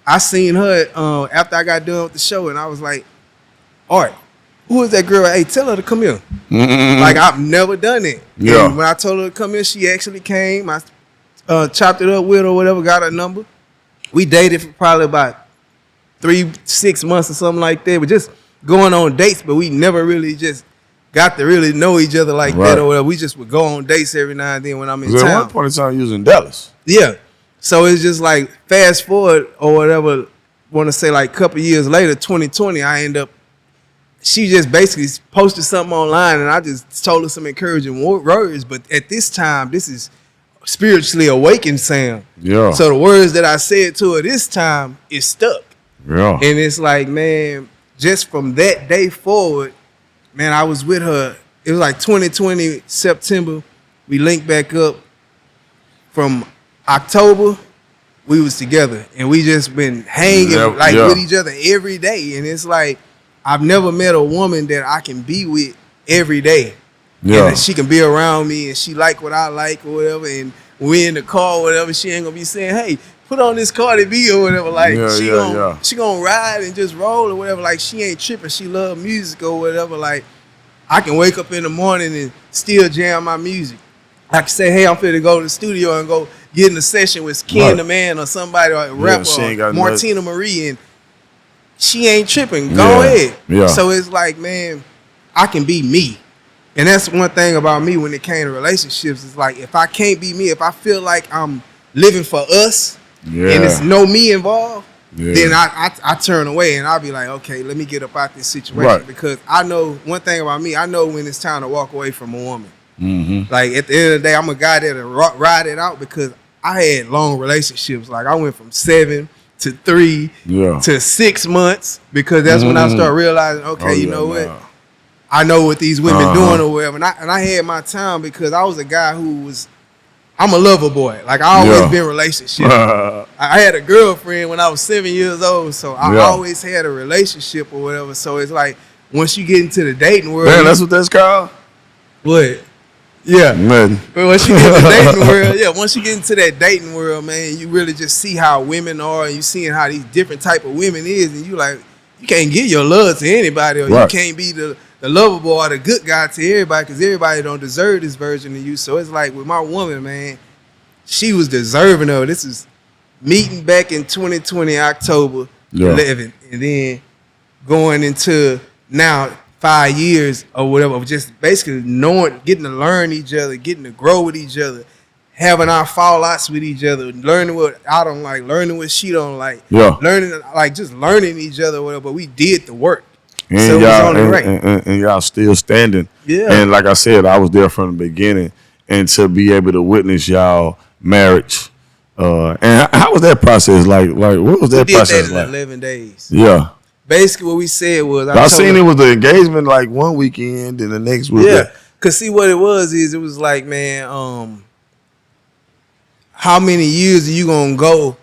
I seen her after I got done with the show, and I was like, all right, who is that girl? Hey, tell her to come here. Like, I've never done it. Yeah. And when I told her to come here, she actually came. I chopped it up with her or whatever, got her number. We dated for probably about 3-6 months or something like that. We're just going on dates, but we never really just got to really know each other like that or whatever. We just would go on dates every now and then when I'm in town. At one point in time, you was in Dallas. Yeah. So it's just like fast forward or whatever, want to say like a couple years later, 2020, I end up, she just basically posted something online, and I just told her some encouraging words. But at this time, this is spiritually awakened Sam. Yeah. So the words that I said to her this time is stuck. Yeah. And it's like, man, just from that day forward, man, I was with her. It was like 2020, September. We linked back up. From October, we was together, and we just been hanging with each other every day. And it's like, I've never met a woman that I can be with every day. Yeah. And she can be around me, and she like what I like or whatever. And when we in the car or whatever, she ain't gonna be saying, hey, put on this Cardi B or whatever. Like, she gonna ride and just roll or whatever. Like, she ain't tripping. She love music or whatever. Like, I can wake up in the morning and still jam my music. I can say, hey, I'm finna go to the studio and go get in a session with Ken the Man or somebody, or a rapper, or Martina Marie, and she ain't tripping. Go ahead. Yeah. So it's like, man, I can be me. And that's one thing about me when it came to relationships. It's like, if I can't be me, if I feel like I'm living for us and it's no me involved, then I turn away, and I'll be like, okay, let me get up out this situation. Because I know one thing about me, I know when it's time to walk away from a woman. Mm-hmm. Like, at the end of the day, I'm a guy that'll ride it out, because I had long relationships. Like, I went from 7 to 3 to 6 months, because that's when I start realizing, okay, you know what? I know what these women doing or whatever. And I had my time, because I was a guy I'm a lover boy. Like, I always been in relationships. I had a girlfriend when I was 7 years old, so I always had a relationship or whatever. So it's like, once you get into the dating world. Man, that's what that's called? What? Yeah. Man. But once you get into the dating world, once you get into that dating world, man, you really just see how women are, and you seeing how these different type of women is, and you like, you can't give your love to anybody, or you can't be the lover boy or the good guy to everybody, because everybody don't deserve this version of you. So it's like, with my woman, man, she was deserving of it. This is meeting back in 2020, October 11th, and then going into now 5 years or whatever, of just basically knowing, getting to learn each other, getting to grow with each other, having our fallouts with each other, learning what I don't like, learning what she don't like, learning, like, just learning each other, whatever. But we did the work. And so y'all still standing. Yeah. And like I said, I was there from the beginning, and to be able to witness y'all marriage. And how was that process like? Like, what was that process like? 11 days. Yeah. Basically, what we said was, I seen it was the engagement like one weekend, and the next was Cause see, what it was like, man, how many years are you gonna go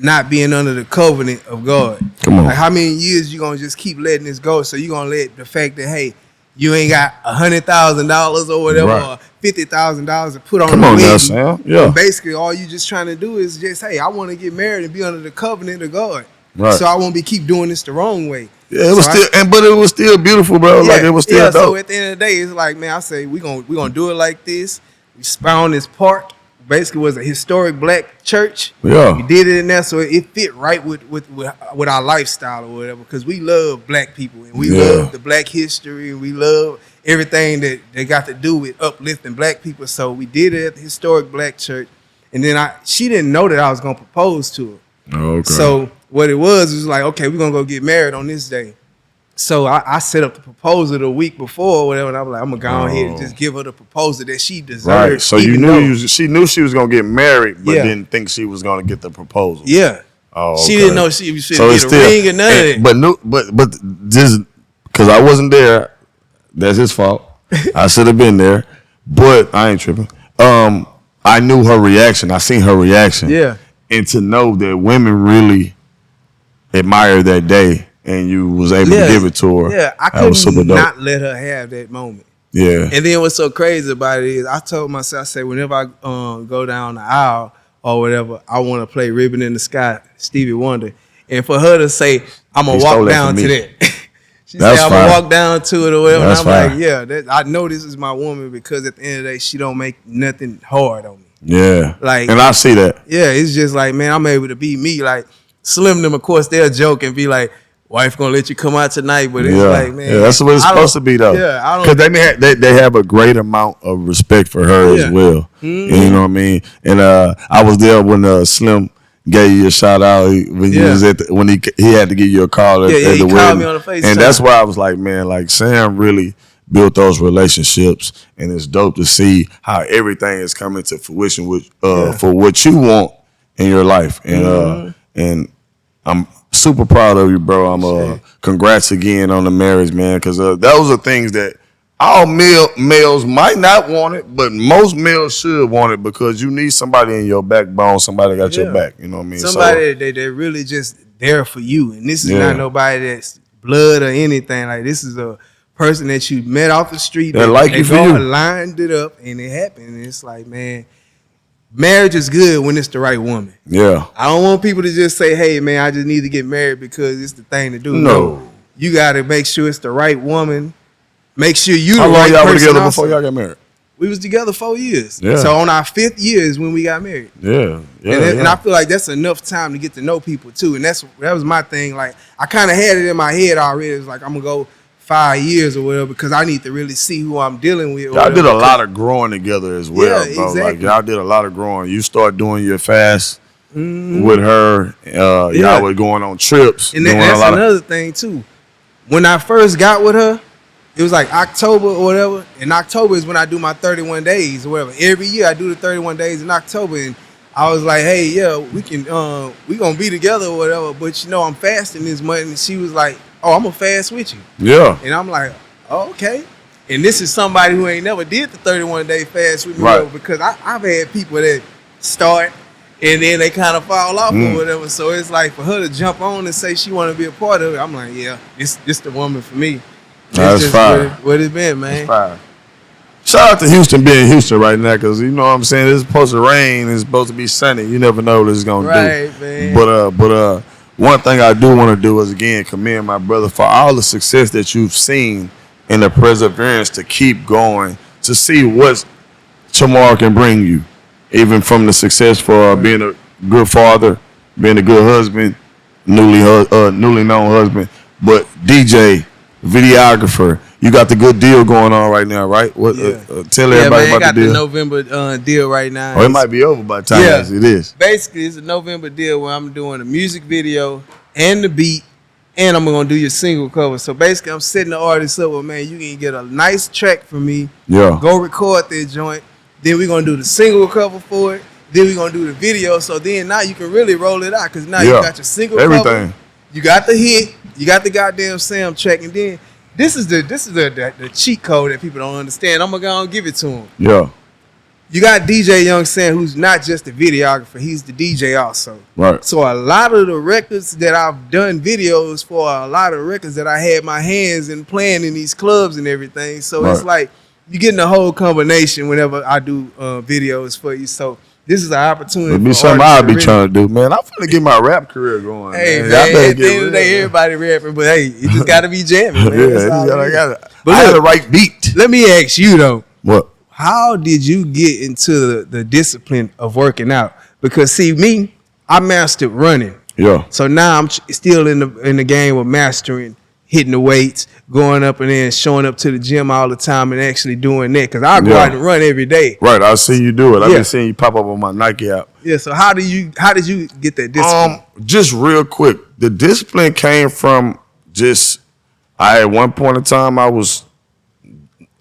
not being under the covenant of God. Come on. Like how many years you gonna just keep letting this go? So you gonna let the fact that, hey, you ain't got $100,000 or whatever, Right. or $50,000 to put on Come the on now, wedding. Sam. Yeah. And basically all you just trying to do is just, hey, I want to get married and be under the covenant of God. Right. So I won't be keep doing this the wrong way. Yeah, it was So but it was still beautiful, bro. Like it was still dope. So at the end of the day, it's like, man, I say we gonna do it like this. We found this park. Basically, was a historic black church. Yeah. We did it in there, so it fit right with our lifestyle or whatever. Because we love black people and we love the black history and we love everything that they got to do with uplifting black people. So we did it at the historic black church, and then she didn't know that I was gonna propose to her. Oh, okay. So what it was like, okay, we're gonna go get married on this day. So I set up the proposal the week before or whatever, and I'm like, I'm gonna go ahead and just give her the proposal that she deserved. Right. So you knew she knew she was gonna get married, but didn't think she was gonna get the proposal. Yeah. Oh, okay. She didn't know she was so get a ring or none of that. But just because I wasn't there, that's his fault. I should have been there, but I ain't tripping. I knew her reaction. I seen her reaction. Yeah. And to know that women really admire that day, and you was able to give it to her. Yeah, I could not let her have that moment. Yeah. And then what's so crazy about it is I told myself, I said, whenever I go down the aisle or whatever, I want to play Ribbon in the Sky, Stevie Wonder. And for her to say, I'm going to walk down to that. She said, I'm going to walk down to it or whatever. That's and I'm fine. like, yeah, I know this is my woman because at the end of the day, she don't make nothing hard on me. Yeah. Like, and I see that. Yeah, it's just like, man, I'm able to be me. Like, Slim them, of course, they'll joke and be like, wife gonna let you come out tonight, but it's like, man, yeah, that's what it's supposed to be though. Yeah, I don't. Because they have a great amount of respect for her as well. Mm-hmm. You know what I mean? And I was there when Slim gave you a shout out when you was when he had to give you a call at the wedding. He called me on the FaceTime. And that's why I was like, man, like Sam really built those relationships, and it's dope to see how everything is coming to fruition with for what you want in your life. And and I'm super proud of you, bro. I'm congrats again on the marriage, man, because those are things that all males might not want it, but most males should want it because you need somebody in your backbone, somebody got your back. You know what I mean? Somebody that really just there for you, and this is not nobody that's blood or anything. Like, this is a person that you met off the street that like you for you, lined it up, and it happened. And it's like, man, marriage is good when it's the right woman. Yeah. I don't want people to just say, hey, man, I just need to get married because it's the thing to do. No. You got to make sure it's the right woman. Make sure you the right person. How long y'all were together before y'all got married? We was together 4 years. Yeah. So on our 5th year is when we got married. Yeah. And I feel like that's enough time to get to know people too. And that was my thing. Like, I kind of had it in my head already. It was like, I'm going to go 5 years or whatever because I need to really see who I'm dealing with. Y'all did a lot of growing together as well, bro. Exactly. Like, y'all did a lot of growing. You start doing your fast with her. Y'all were going on trips. And that's another thing too. When I first got with her, it was like October or whatever. And October is when I do my 31 days or whatever. Every year I do the 31 days in October. And I was like, hey, we gonna be together or whatever. But I'm fasting this month. And she was like, oh, I'm gonna fast with you. Yeah. And I'm like, oh, okay. And this is somebody who ain't never did the 31-day fast with me, right? Because I've had people that start and then they kind of fall off or whatever. So it's like for her to jump on and say she want to be a part of it, I'm like, yeah, this the woman for me. That's fire. What it's been, man. That's fire. Shout out to Houston being Houston right now, because you know what I'm saying. It's supposed to rain. It's supposed to be sunny. You never know what it's gonna do. Right, man. But one thing I do want to do is again commend my brother for all the success that you've seen and the perseverance to keep going to see what tomorrow can bring you, even from the success for being a good father, being a good husband, newly known husband, but DJ, videographer. You got the good deal going on right now, right? What? Tell everybody about the deal. The November deal right now. Oh, it might be over by the time it is. Basically, it's a November deal where I'm doing a music video and the beat, and I'm going to do your single cover. So basically, I'm setting the artist up with, man, you can get a nice track from me. Yeah. Go record that joint. Then we're going to do the single cover for it. Then we're going to do the video. So then now you can really roll it out because now you got your single cover. You got the hit. You got the goddamn Samm track. And then this is the cheat code that people don't understand. I'm going to go and give it to them. Yeah. you got DJ Young Sam, who's not just the videographer, he's the DJ also. Right. So a lot of the records that I've done videos for, a lot of records that I had my hands in playing in these clubs and everything. So it's like you're getting a whole combination whenever I do videos for you. So this is an opportunity. It'd be something I'd be trying to do, man. I'm finna get my rap career going. Hey, man, at the end of the day, everybody rapping, but hey, you just gotta be jamming, man. I had the right beat. Let me ask you though. What? How did you get into the discipline of working out? Because see, me, I mastered running. Yeah. So now I'm still in the game of mastering hitting the weights, going up and then showing up to the gym all the time and actually doing that. Because I go out and run every day. Right. I see you do it. I've been seeing you pop up on my Nike app. Yeah. So how did you get that discipline? Just real quick, the discipline came from at one point in time I was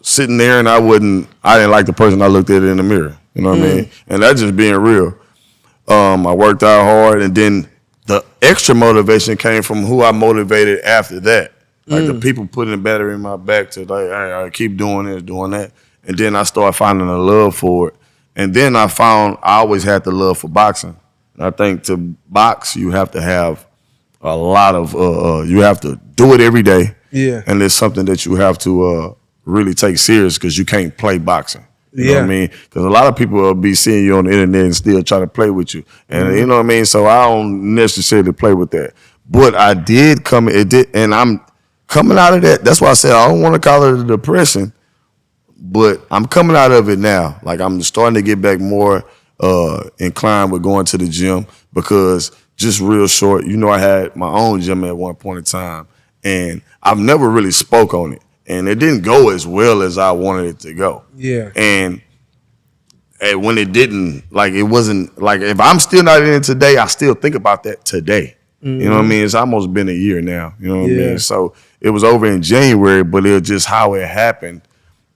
sitting there and I didn't like the person I looked at in the mirror. You know what I mean? And that's just being real. I worked out hard, and then the extra motivation came from who I motivated after that. Like the people putting the battery in my back to like, hey, I keep doing this, doing that. And then I started finding a love for it. And then I found I always had the love for boxing. And I think to box, you have to have a lot of, you have to do it every day. Yeah. And it's something that you have to really take serious because you can't play boxing. You know what I mean? Because a lot of people will be seeing you on the internet and still try to play with you. And you know what I mean? So I don't necessarily play with that. But I did and I'm coming out of that. That's why I said I don't want to call it a depression, but I'm coming out of it now. Like I'm starting to get back more inclined with going to the gym because just real short, I had my own gym at one point in time, and I've never really spoke on it. And it didn't go as well as I wanted it to go. Yeah. And when it didn't, like it wasn't, like if I'm still not in it today, I still think about that today. You know what I mean? It's almost been a year now. You know what I mean? So it was over in January, but it was just how it happened.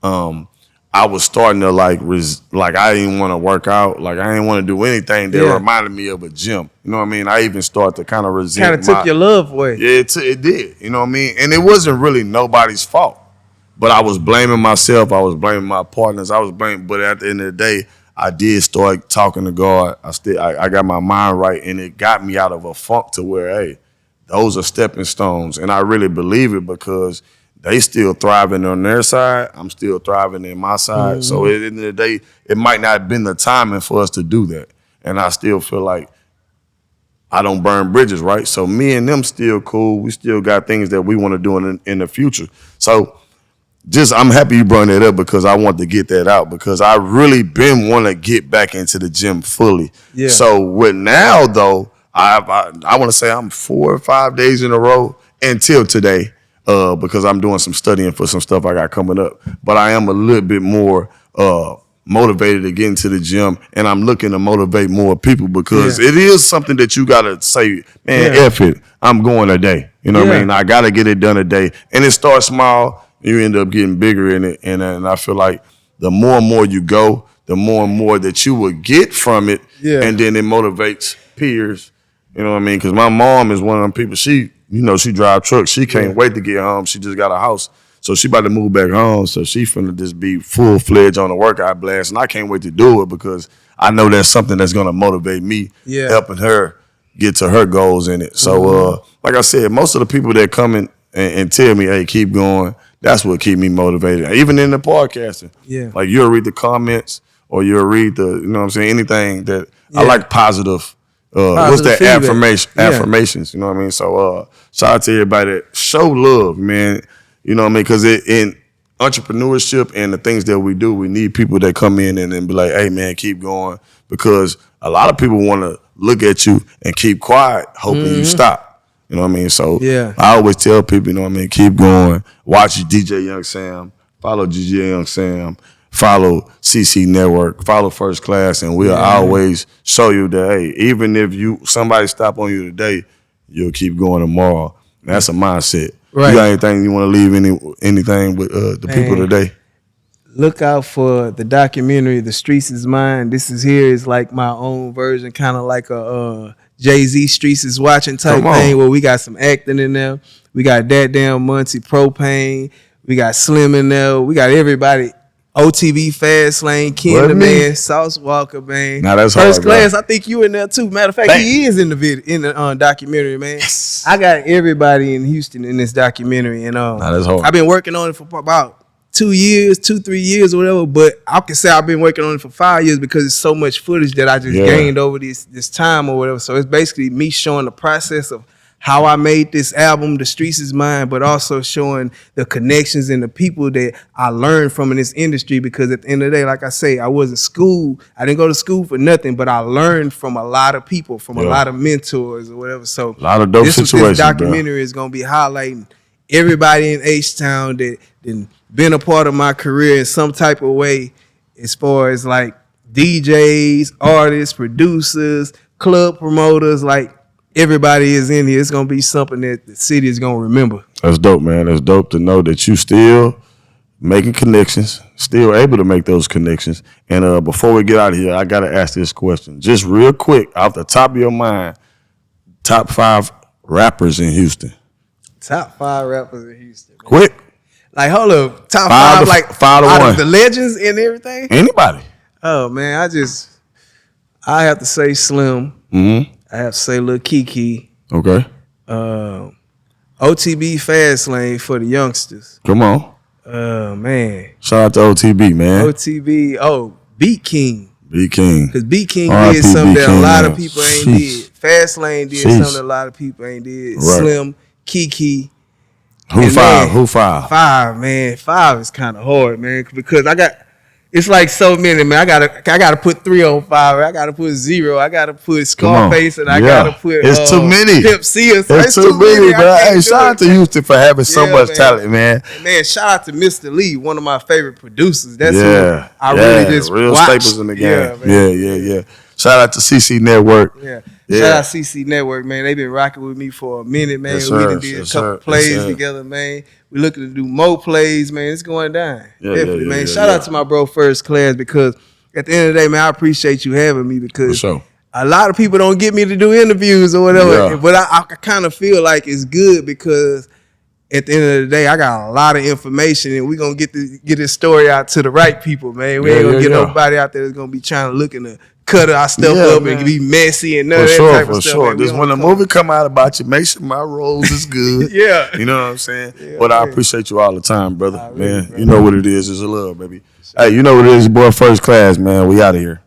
I was starting to I didn't want to work out. Like I didn't want to do anything that reminded me of a gym. You know what I mean? I even started to kind of resent. Kind of took your love away. Yeah, it did. You know what I mean? And it wasn't really nobody's fault. But I was blaming myself. I was blaming my partners. But at the end of the day, I did start talking to God. I got my mind right, and it got me out of a funk to where, hey, those are stepping stones. And I really believe it because they still thriving on their side. I'm still thriving in my side. So at the end of the day, it might not have been the timing for us to do that. And I still feel like I don't burn bridges, right? So me and them still cool. We still got things that we want to do in the future. So I'm happy you brought that up because I want to get that out because I really been want to get back into the gym fully. Yeah. So with now though, I want to say I'm 4 or 5 days in a row until today because I'm doing some studying for some stuff I got coming up. But I am a little bit more motivated to get into the gym, and I'm looking to motivate more people because it is something that you got to say, man, F it, I'm going a day. You know what I mean? I got to get it done a day. And it starts small. You end up getting bigger in it, and I feel like the more and more you go, the more and more that you will get from it, and then it motivates peers. You know what I mean? Because my mom is one of them people. She drive trucks. She can't wait to get home. She just got a house, so she about to move back home. So she finna just be full-fledged on the workout blast, and I can't wait to do it because I know that's something that's gonna motivate me, helping her get to her goals in it. So, like I said, most of the people that come in and tell me, hey, keep going, that's what keep me motivated. Even in the podcasting. Yeah. Like you'll read the comments or you'll read anything that I like positive. What's that affirmations, you know what I mean? So shout out to everybody that show love, man. You know what I mean? Because in entrepreneurship and the things that we do, we need people that come in and be like, hey man, keep going. Because a lot of people want to look at you and keep quiet, hoping you stop. You know what I mean? So I always tell people, you know what I mean, keep going. Watch DJ Young Sam. Follow DJ Young Sam. Follow CC Network. Follow First Class. And we'll always show you that, hey, even if somebody stop on you today, you'll keep going tomorrow. And that's a mindset. Right. You got anything you want to leave anything with the people today? Look out for the documentary, The Streets Is Mine. This is like my own version, kind of like a Jay-Z Streets Is Watching type thing where we got some acting in there. We got that damn Muncie Propane. We got Slim in there. We got everybody OTB Fast Lane, Ken the Man, Sauce Walker, man. Now that's First hard, Class. bro. I think you in there too. Matter of fact, he is in the video, in the documentary, man. Yes. I got everybody in Houston in this documentary, and Now that's hard. I've been working on it for about 3 years or whatever. But I can say I've been working on it for 5 years because it's so much footage that I just gained over this time or whatever. So it's basically me showing the process of how I made this album, The Streets Is Mine, but also showing the connections and the people that I learned from in this industry. Because at the end of the day, like I say, I wasn't school. I didn't go to school for nothing, but I learned from a lot of people, from a lot of mentors or whatever. So a lot of dope situations. This documentary is gonna be highlighting everybody in H-Town that been a part of my career in some type of way, as far as like DJs, artists, producers, club promoters, like. Everybody is in here. It's gonna be something that the city is gonna remember. That's dope, man. That's dope to know that you still making connections, still able to make those connections. And before we get out of here, I gotta ask this question, just real quick, off the top of your mind. Top 5 rappers in Houston. Top 5 rappers in Houston. Man. Quick. Like, hold up. Top 5, like 5 to out 1. of the legends and everything. Anybody. Oh man, I have to say Slim. Mm-hmm. I have to say Lil Kiki. Okay. OTB Fast Lane for the youngsters. Come on. Man. Shout out to OTB, man. OTB. Beat King. Beat King. Because Beat King R.I.P. did something that a King, lot man. of people ain't did. Fast Lane did something that a lot of people ain't did. Right. Slim, Kiki. Who And 5? man, Who 5? 5, man. 5 is kind of hard, man, because it's like so many, man. I gotta put 3 on 5. I gotta put 0. I gotta put Scarface, and I gotta put. It's too many. Pimp C. It's too many, bro. Hey, shout out to Houston for having so much man. talent, man. And man, shout out to Mr. Lee, one of my favorite producers. That's Yeah, who I really just real watched. staples in the game. Yeah. Yeah. Shout out to CC Network. Yeah. Yeah. Shout out CC Network, man. They've been rocking with me for a minute, man. Yes, We sir. done did Yes, a couple sir. plays Yes, sir. together, man. We looking to do more plays, man. It's going down. Yeah, Definitely, yeah, man. yeah, Shout out to my bro First Class, because at the end of the day, man, I appreciate you having me, because For sure. a lot of people don't get me to do interviews or whatever. Yeah. But I kind of feel like it's good, because at the end of the day, I got a lot of information, and we're going to get this story out to the right people, man. We ain't going to get nobody out there that's going to be trying to look in the cut our stuff up man. and be messy and none For of that sure, type for of stuff. sure. Man. We Just don't when the come- movie come out about you, make sure my roles is good. Yeah. You know what I'm saying? Yeah, but I man. appreciate you all the time, brother. Really, man, bro. you know what it is. It's a love, baby. Hey, you know what it is, boy. First Class, man. We out of here.